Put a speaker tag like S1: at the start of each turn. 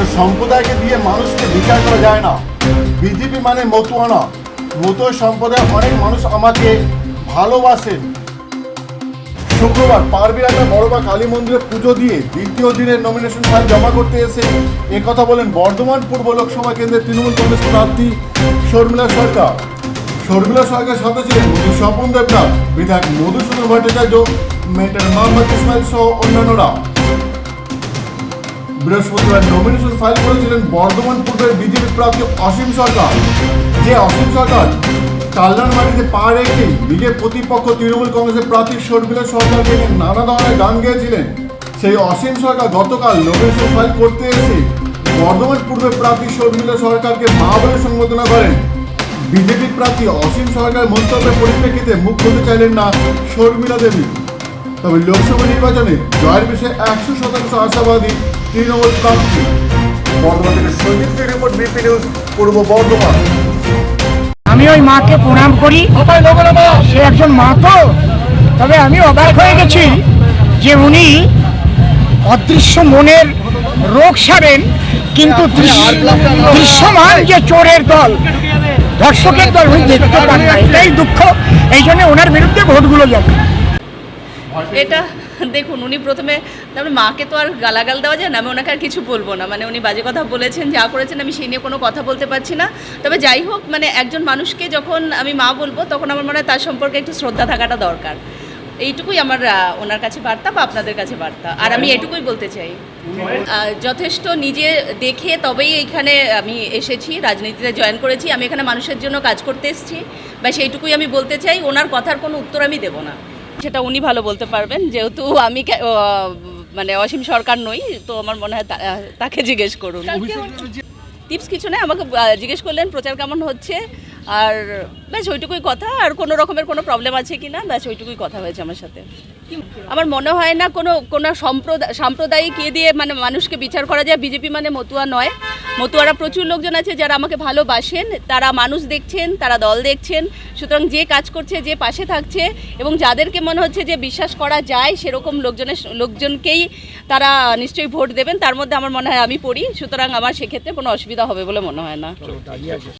S1: কোনো সম্প্রদায়কে দিয়ে মানুষকে বিচার করা যায় না। বিজেপি মানে মতুয়া না। মতুয়া সম্প্রদায়ের অনেক মানুষ আমাকে ভালোবাসেন। শুক্রবার পারবিরাটা বড়বা কালী মন্দিরে পুজো দিয়ে দ্বিতীয় দিনের নমিনেশন ফাইল জমা করতে এসে একথা বলেন বর্ধমান পূর্ব লোকসভা কেন্দ্রের তৃণমূল কংগ্রেস প্রার্থী শর্মিলা সরকার। শর্মিলা সরকারের সাথে ছিলেন মন্ত্রী স্বপন দেবনাথ, বিধায়ক মধুসূদন ভট্টাচার্য, মেন্টর মোহাম্মদ ইসমাইল সহ অন্যান্যরা। বৃহস্পতিবার নমিনেশন ফাইল করেছিলেন বর্ধমান পূর্বের বিজেপি প্রার্থী অসীম সরকার। যে অসীম সরকার কালনার মাটিতে পা রেখেই নিজের প্রতিপক্ষ তৃণমূল কংগ্রেসের প্রার্থী শর্মিলা সরকারকে নিয়ে নানা ধরনের গান গেয়েছিলেন। সেই অসীম সরকার গতকাল নমিনেশন ফাইল করতে এসে বর্ধমান পূর্বের প্রার্থী শর্মিলা সরকারকে মা বলে সম্বোধনা করেন। বিজেপি প্রার্থী অসীম সরকার মন্তব্যের পরিপ্রেক্ষিতে মুখ খুলতে চাইলেন না শর্মিলা দেবী। তবে লোকসভা নির্বাচনে জয়ের বিষয়ে 100% আশাবাদী তৃণমূল প্রার্থী। বর্ধমান থেকে সৈনিক রিপোর্ট, বিপি নিউজ, পূর্ব বর্ধমান।
S2: আমি ওই মাকে প্রণাম করি, সে একজন মা তো। তবে আমি অবাক হয়ে গেছি যে উনি অদৃশ্য মনের রোগ সারেন, কিন্তু দৃশ্যমান যে চোরের দল, ধর্ষকের দল উনি দেখতে পান না। এটাই দুঃখ। এই জন্য ওনার বিরুদ্ধে ভোটগুলো যাবে।
S3: এটা দেখুন, উনি প্রথমে তারপরে মাকে তো আর গালাগাল দেওয়া যায় না, আমি ওনাকে আর কিছু বলবো না। মানে উনি বাজে কথা বলেছেন, যা করেছেন আমি সেই নিয়ে কোনো কথা বলতে পারছি না। তবে যাই হোক, মানে একজন মানুষকে যখন আমি মা বলবো তখন আমার মনে হয় তার সম্পর্কে একটু শ্রদ্ধা থাকাটা দরকার। এইটুকুই আমার ওনার কাছে বার্তা বা আপনাদের কাছে বার্তা। আর আমি এটুকুই বলতে চাই, যথেষ্ট নিজে দেখে তবেই এইখানে আমি এসেছি, রাজনীতিতে জয়েন করেছি। আমি এখানে মানুষের জন্য কাজ করতে এসেছি, বা সেইটুকুই আমি বলতে চাই। ওনার কথার কোনো উত্তর আমি দেবো না, সেটা উনি ভালো বলতে পারবেন। যেহেতু আমি মানে অসীম সরকার নই, তো আমার মনে হয় তাকে জিজ্ঞেস করুন। টিপস কিছু নেই, আমাকে জিজ্ঞেস করলেন প্রচার কেমন হচ্ছে, আর ব্যাস ওইটুকুই কথা। আর কোনো রকমের কোনো প্রবলেম আছে কি না, ব্যাস ওইটুকুই কথা হয়েছে আমার সাথে। আমার মনে হয় না কোনো সাম্প্রদায়িক দিয়ে মানে মানুষকে বিচার করা যায়। বিজেপি মানে মতুয়া নয়। মতুয়ারা প্রচুর লোকজন আছে যারা আমাকে ভালোবাসেন, তারা মানুষ দেখছেন, তারা দল দেখছেন। সুতরাং যে কাজ করছে, যে পাশে থাকছে এবং যাদেরকে মনে হচ্ছে যে বিশ্বাস করা যায়, সেরকম লোকজনকেই তারা নিশ্চয়ই ভোট দেবেন। তার মধ্যে আমার মনে হয় আমি পড়ি। সুতরাং আমার সেক্ষেত্রে কোনো অসুবিধা হবে বলে মনে হয় না।